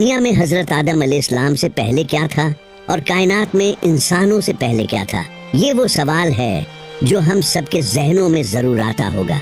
دنیا میں حضرت آدم علیہ السلام سے پہلے کیا تھا اور کائنات میں انسانوں سے پہلے کیا تھا؟ یہ وہ سوال ہے جو ہم سب کے ذہنوں میں ضرور آتا ہوگا۔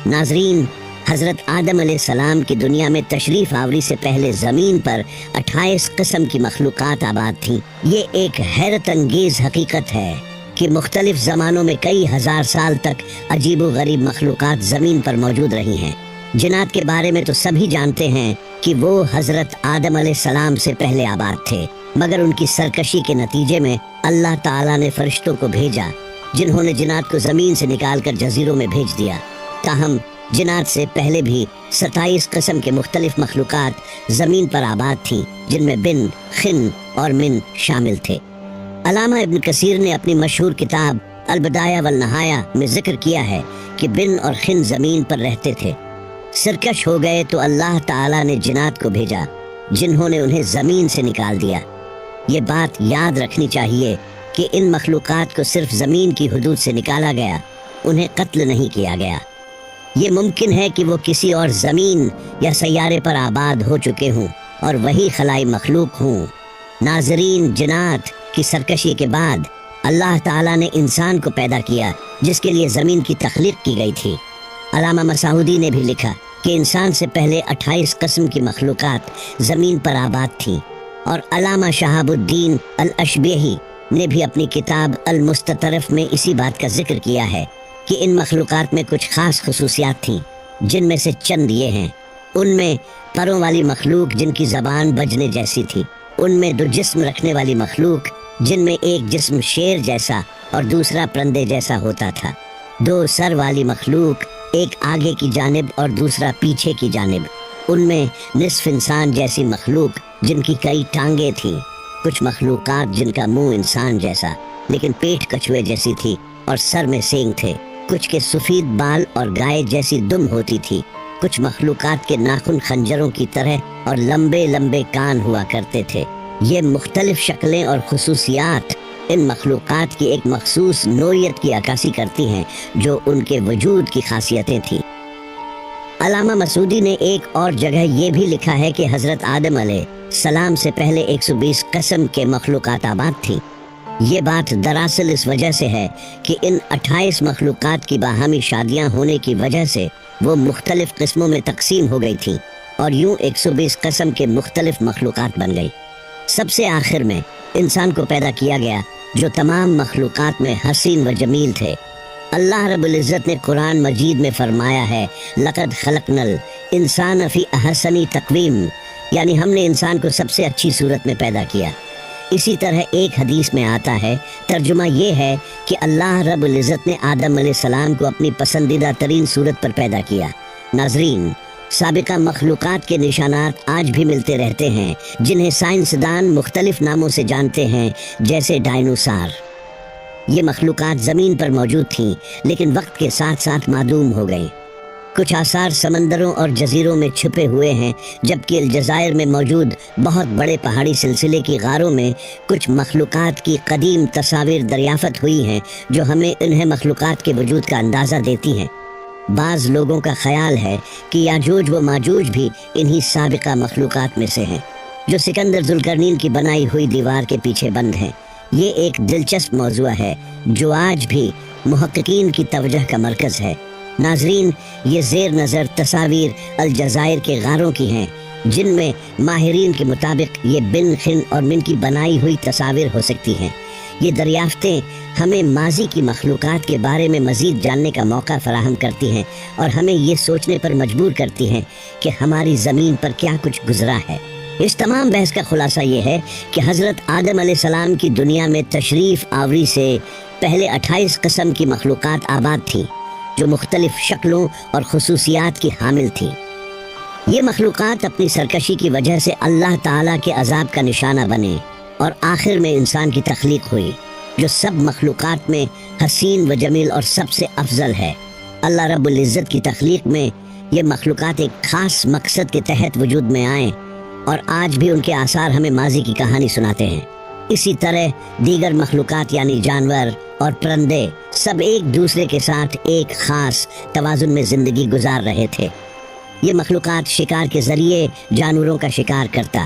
ناظرین، حضرت آدم علیہ السلام کی دنیا میں تشریف آوری سے پہلے زمین پر 28 قسم کی مخلوقات آباد تھیں۔ یہ ایک حیرت انگیز حقیقت ہے کہ مختلف زمانوں میں کئی ہزار سال تک عجیب و غریب مخلوقات زمین پر موجود رہی ہیں۔ جنات کے بارے میں تو سبھی جانتے ہیں کہ وہ حضرت آدم علیہ السلام سے پہلے آباد تھے، مگر ان کی سرکشی کے نتیجے میں اللہ تعالیٰ نے فرشتوں کو بھیجا جنہوں نے جنات کو زمین سے نکال کر جزیروں میں بھیج دیا۔ تاہم جنات سے پہلے بھی 27 قسم کے مختلف مخلوقات زمین پر آباد تھیں، جن میں بن، خن اور من شامل تھے۔ علامہ ابن کثیر نے اپنی مشہور کتاب البدایہ والنہایہ میں ذکر کیا ہے کہ بن اور خن زمین پر رہتے تھے۔ سرکش ہو گئے تو اللہ تعالیٰ نے جنات کو بھیجا جنہوں نے انہیں زمین سے نکال دیا۔ یہ بات یاد رکھنی چاہیے کہ ان مخلوقات کو صرف زمین کی حدود سے نکالا گیا، انہیں قتل نہیں کیا گیا۔ یہ ممکن ہے کہ وہ کسی اور زمین یا سیارے پر آباد ہو چکے ہوں اور وہی خلائی مخلوق ہوں۔ ناظرین، جنات کی سرکشی کے بعد اللہ تعالیٰ نے انسان کو پیدا کیا جس کے لیے زمین کی تخلیق کی گئی تھی۔ علامہ مسعودی نے بھی لکھا کہ انسان سے پہلے 28 قسم کی مخلوقات زمین پر آباد تھیں، اور علامہ شہاب الدین الاشبیہی نے بھی اپنی کتاب المستطرف میں اسی بات کا ذکر کیا ہے کہ ان مخلوقات میں کچھ خاص خصوصیات تھیں، جن میں سے چند یہ ہیں۔ ان میں پروں والی مخلوق جن کی زبان بجنے جیسی تھی، ان میں 2 جسم رکھنے والی مخلوق جن میں ایک جسم شیر جیسا اور دوسرا پرندے جیسا ہوتا تھا، 2 سر والی مخلوق، ایک آگے کی جانب اور دوسرا پیچھے کی جانب، ان میں نصف انسان جیسی مخلوق جن کی کئی ٹانگیں تھیں، کچھ مخلوقات جن کا منہ انسان جیسا لیکن پیٹھ کچھوے جیسی تھی اور سر میں سینگ تھے، کچھ کے سفید بال اور گائے جیسی دم ہوتی تھی، کچھ مخلوقات کے ناخن خنجروں کی طرح اور لمبے لمبے کان ہوا کرتے تھے۔ یہ مختلف شکلیں اور خصوصیات ان مخلوقات کی ایک مخصوص نوعیت کی عکاسی کرتی ہیں جو ان کے وجود کی خاصیتیں تھیں۔ علامہ مسعودی نے ایک اور جگہ یہ بھی لکھا ہے کہ حضرت آدم علیہ السلام سے پہلے 120 قسم کے مخلوقات آباد تھیں۔ یہ بات دراصل اس وجہ سے ہے کہ ان 28 مخلوقات کی باہمی شادیاں ہونے کی وجہ سے وہ مختلف قسموں میں تقسیم ہو گئی تھیں، اور یوں 120 قسم کے مختلف مخلوقات بن گئی۔ سب سے آخر میں انسان کو پیدا کیا گیا جو تمام مخلوقات میں حسین و جمیل تھے۔ اللہ رب العزت نے قرآن مجید میں فرمایا ہے، لقد خلقنا الانسان فی احسن تقویم، یعنی ہم نے انسان کو سب سے اچھی صورت میں پیدا کیا۔ اسی طرح ایک حدیث میں آتا ہے، ترجمہ یہ ہے کہ اللہ رب العزت نے آدم علیہ السلام کو اپنی پسندیدہ ترین صورت پر پیدا کیا۔ ناظرین، سابقہ مخلوقات کے نشانات آج بھی ملتے رہتے ہیں جنہیں سائنسدان مختلف ناموں سے جانتے ہیں، جیسے ڈائنوسار۔ یہ مخلوقات زمین پر موجود تھیں لیکن وقت کے ساتھ ساتھ معدوم ہو گئیں۔ کچھ آثار سمندروں اور جزیروں میں چھپے ہوئے ہیں، جبکہ الجزائر میں موجود بہت بڑے پہاڑی سلسلے کی غاروں میں کچھ مخلوقات کی قدیم تصاویر دریافت ہوئی ہیں جو ہمیں انہیں مخلوقات کے وجود کا اندازہ دیتی ہیں۔ بعض لوگوں کا خیال ہے کہ یاجوج و ماجوج بھی انہی سابقہ مخلوقات میں سے ہیں جو سکندر ذوالقرنین کی بنائی ہوئی دیوار کے پیچھے بند ہیں۔ یہ ایک دلچسپ موضوع ہے جو آج بھی محققین کی توجہ کا مرکز ہے۔ ناظرین، یہ زیر نظر تصاویر الجزائر کے غاروں کی ہیں، جن میں ماہرین کے مطابق یہ بن، خن اور من کی بنائی ہوئی تصاویر ہو سکتی ہیں۔ یہ دریافتیں ہمیں ماضی کی مخلوقات کے بارے میں مزید جاننے کا موقع فراہم کرتی ہیں اور ہمیں یہ سوچنے پر مجبور کرتی ہیں کہ ہماری زمین پر کیا کچھ گزرا ہے۔ اس تمام بحث کا خلاصہ یہ ہے کہ حضرت آدم علیہ السلام کی دنیا میں تشریف آوری سے پہلے 28 قسم کی مخلوقات آباد تھیں جو مختلف شکلوں اور خصوصیات کی حامل تھیں۔ یہ مخلوقات اپنی سرکشی کی وجہ سے اللہ تعالیٰ کے عذاب کا نشانہ بنے، اور آخر میں انسان کی تخلیق ہوئی جو سب مخلوقات میں حسین و جمیل اور سب سے افضل ہے۔ اللہ رب العزت کی تخلیق میں یہ مخلوقات ایک خاص مقصد کے تحت وجود میں آئیں، اور آج بھی ان کے آثار ہمیں ماضی کی کہانی سناتے ہیں۔ اسی طرح دیگر مخلوقات یعنی جانور اور پرندے سب ایک دوسرے کے ساتھ ایک خاص توازن میں زندگی گزار رہے تھے۔ یہ مخلوقات شکار کے ذریعے جانوروں کا شکار کرتا